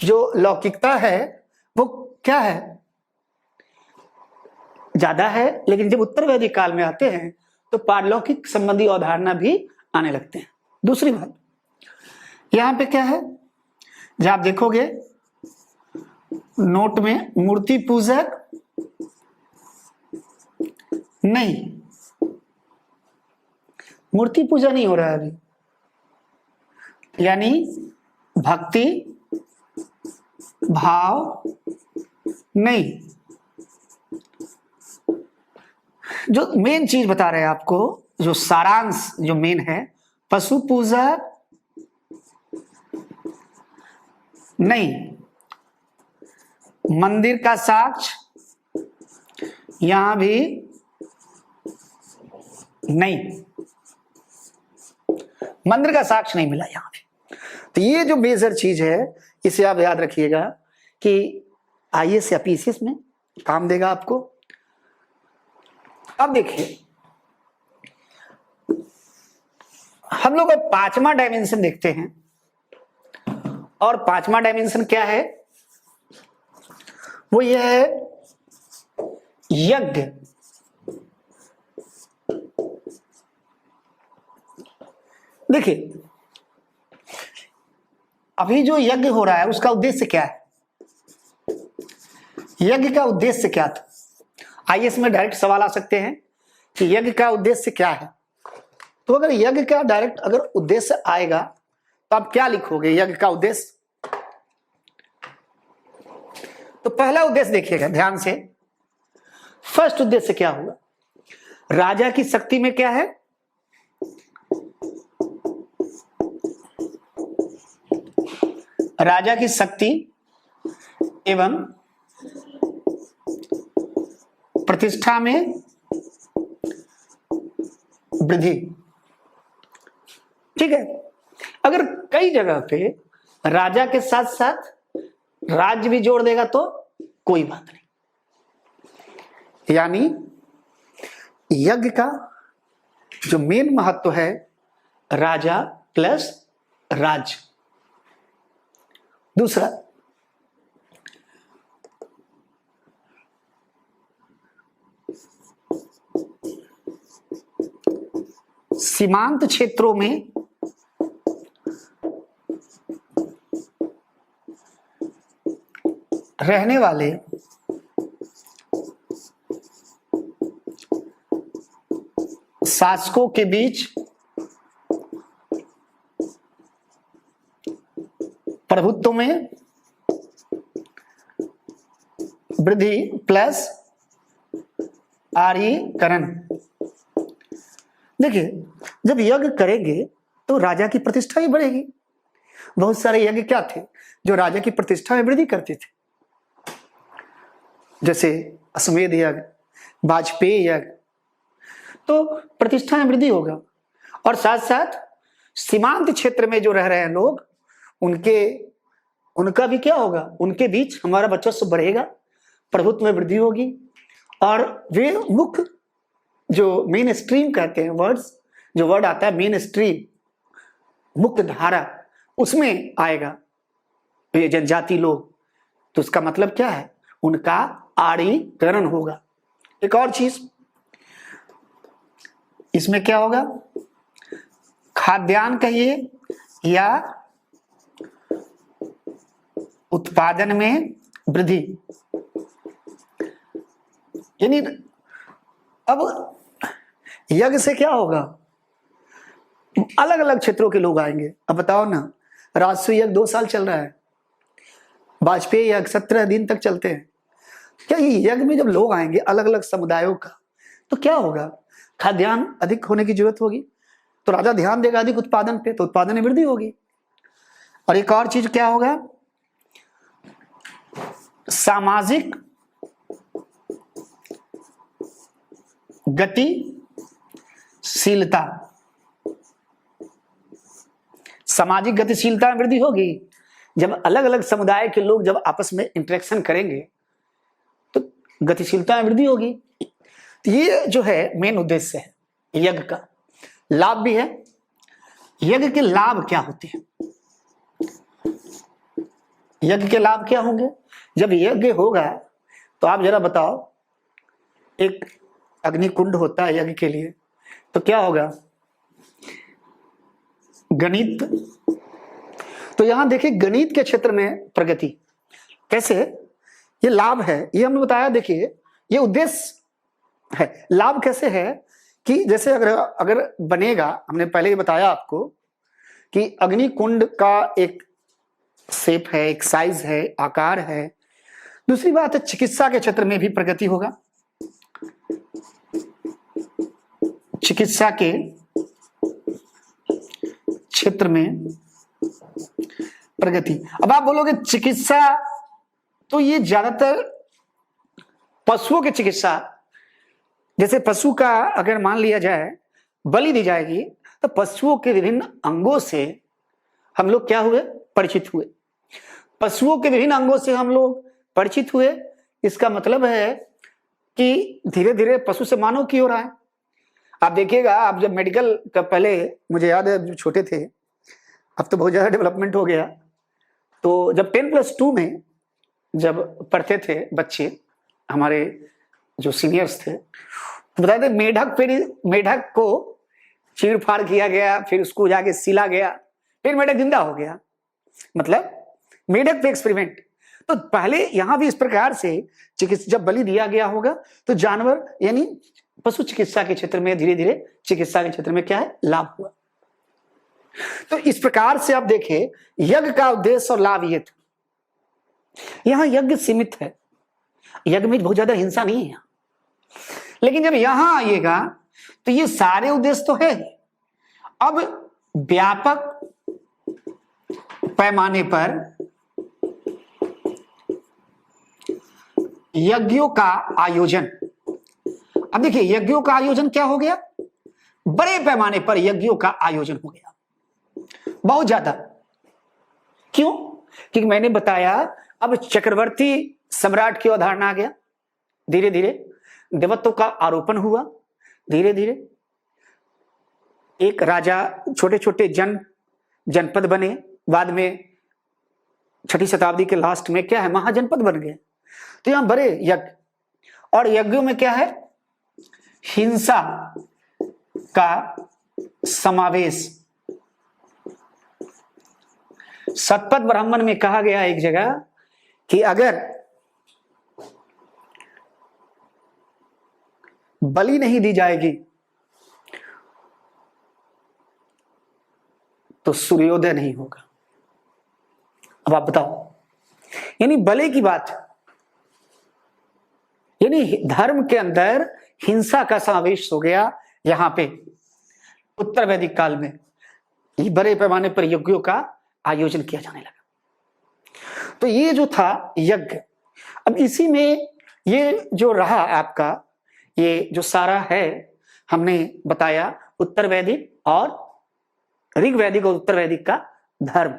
जो लौकिकता है वो क्या है, ज्यादा है, लेकिन जब उत्तर वैदिक काल में आते हैं तो पारलौकिक संबंधी अवधारणा भी आने लगते हैं। दूसरी बात यहां पे क्या है, जब आप देखोगे नोट में मूर्ति पूजक नहीं, मूर्ति पूजा नहीं हो रहा है अभी, यानी भक्ति भाव नहीं। जो मेन चीज बता रहे हैं आपको, जो सारांश जो मेन है, पशु पूजा नहीं, मंदिर का साक्ष्य यहां भी नहीं, मंदिर का साक्ष्य नहीं मिला यहां पे। तो ये जो मेजर चीज है इसे आप याद रखिएगा कि आईएएस या पीसीएस में काम देगा आपको। अब देखिए हम लोग अब 5वां डायमेंशन देखते हैं, और 5वां डायमेंशन क्या है, वो ये है यज्ञ। देखिए अभी जो यज्ञ हो रहा है उसका उद्देश्य क्या है, यज्ञ का उद्देश्य क्या था। आईएएस में डायरेक्ट सवाल आ सकते हैं कि यज्ञ का उद्देश्य क्या है। तो अगर यज्ञ का डायरेक्ट अगर उद्देश्य आएगा तो आप क्या लिखोगे, यज्ञ का उद्देश्य। तो पहला उद्देश्य देखिएगा ध्यान से, फर्स्ट उद्देश्य क्या हुआ, राजा की शक्ति में क्या है, राजा की शक्ति एवं प्रतिष्ठा में वृद्धि। ठीक है, अगर कई जगह पे राजा के साथ साथ राज्य भी जोड़ देगा तो कोई बात नहीं। यानी यज्ञ का जो मेन महत्व है राजा प्लस राज्य। दूसरा, सीमांत क्षेत्रों में रहने वाले शासकों के बीच प्रभुत्व में वृद्धि प्लस आर्यीकरण। देखिए, जब यज्ञ करेंगे तो राजा की प्रतिष्ठा ही बढ़ेगी। बहुत सारे यज्ञ क्या थे जो राजा की प्रतिष्ठा में वृद्धि करते थे, जैसे अश्वमेध यज्ञ, वाजपेयी यज्ञ, तो प्रतिष्ठा में वृद्धि होगा। और साथ साथ सीमांत क्षेत्र में जो रह रहे हैं लोग, उनका भी क्या होगा, उनके बीच हमारा वर्चस्व बढ़ेगा, प्रभुत्व में वृद्धि होगी। और वे मुख्य जो मेन स्ट्रीम कहते हैं वर्ड्स, जो वर्ड आता है मेन स्ट्रीम, मुख्य धारा, उसमें आएगा ये जनजाति लोग। तो उसका मतलब क्या है, उनका आर्यीकरण होगा। एक और चीज इसमें क्या होगा, खाद्यान्न कहिए या उत्पादन में वृद्धि। यानी अब यज्ञ से क्या होगा, अलग अलग क्षेत्रों के लोग आएंगे। अब बताओ ना, राजसूय यज्ञ 2 साल चल रहा है, वाजपेयी यज्ञ 17 दिन तक चलते हैं। क्या ये यज्ञ में जब लोग आएंगे अलग अलग समुदायों का, तो क्या होगा, खाद्यान्न अधिक होने की जरूरत होगी, तो राजा ध्यान देगा अधिक उत्पादन पे, तो उत्पादन में वृद्धि होगी। और एक और चीज क्या होगा, सामाजिक गतिशीलता। सामाजिक गतिशीलता में वृद्धि होगी। जब अलग अलग समुदाय के लोग जब आपस में इंटरेक्शन करेंगे तो गतिशीलता में वृद्धि होगी। तो ये जो है मेन उद्देश्य है यज्ञ का। लाभ भी है। यज्ञ के लाभ क्या होते हैं, यज्ञ के लाभ क्या होंगे। जब यज्ञ होगा तो आप जरा बताओ, एक अग्निकुंड होता है यज्ञ के लिए, तो क्या होगा, गणित। तो यहां देखिए गणित के क्षेत्र में प्रगति कैसे, ये लाभ है, ये हमने बताया। देखिए ये उद्देश्य है। लाभ कैसे है कि जैसे अगर बनेगा, हमने पहले ही बताया आपको कि अग्निकुंड का एक शेप है, एक साइज है, आकार है। दूसरी बात है चिकित्सा के क्षेत्र में भी प्रगति होगा। चिकित्सा के क्षेत्र में प्रगति। अब आप बोलोगे चिकित्सा, तो ये ज्यादातर पशुओं की चिकित्सा, जैसे पशु का अगर मान लिया जाए बलि दी जाएगी, तो पशुओं के विभिन्न अंगों से हम लोग क्या हुए, परिचित हुए। पशुओं के विभिन्न अंगों से हम लोग परिचित हुए। इसका मतलब है कि धीरे धीरे पशु से मानव की ओर आए। आप देखिएगा, आप जब मेडिकल का, पहले मुझे याद है जो छोटे थे, अब तो बहुत ज्यादा डेवलपमेंट हो गया, तो जब 10+2 में जब पढ़ते थे बच्चे, हमारे जो सीनियर्स थे, तो बताते मेढक को चीर फाड़ किया गया, फिर उसको जाके सिला गया, फिर मेढक जिंदा हो गया, मतलब मेढक पे एक्सपेरिमेंट। तो पहले यहां भी इस प्रकार से चिकित्सा, जब बलि दिया गया होगा तो जानवर यानी पशु चिकित्सा के क्षेत्र में धीरे धीरे चिकित्सा के क्षेत्र में क्या है, लाभ हुआ। तो इस प्रकार से आप देखें यज्ञ का उद्देश्य और लाभ ये था। यहां यज्ञ सीमित है, यज्ञ में बहुत ज्यादा हिंसा नहीं है। लेकिन जब यहां आइएगा तो ये सारे उद्देश्य तो है। अब व्यापक पैमाने पर यज्ञों का आयोजन, अब देखिए यज्ञों का आयोजन क्या हो गया, बड़े पैमाने पर यज्ञों का आयोजन हो गया, बहुत ज्यादा। क्यों? क्योंकि मैंने बताया अब चक्रवर्ती सम्राट की अवधारणा आ गया, धीरे धीरे देवत्व का आरोपण हुआ, धीरे धीरे एक राजा, छोटे छोटे जनपद बने, बाद में 6ठी शताब्दी के लास्ट में क्या है, महाजनपद बन गए। तो यहां बड़े यज्ञ, और यज्ञों में क्या है, हिंसा का समावेश। शतपथ ब्राह्मण में कहा गया एक जगह कि अगर बलि नहीं दी जाएगी तो सूर्योदय नहीं होगा। अब आप बताओ, यानी बलि की बात, यानी धर्म के अंदर हिंसा का समावेश हो गया। यहां पे उत्तर वैदिक काल में ये बड़े पैमाने पर यज्ञों का आयोजन किया जाने लगा। तो ये जो था यज्ञ, अब इसी में ये जो रहा आपका, ये जो सारा है हमने बताया उत्तर वैदिक और ऋग वैदिक और उत्तर वैदिक का धर्म।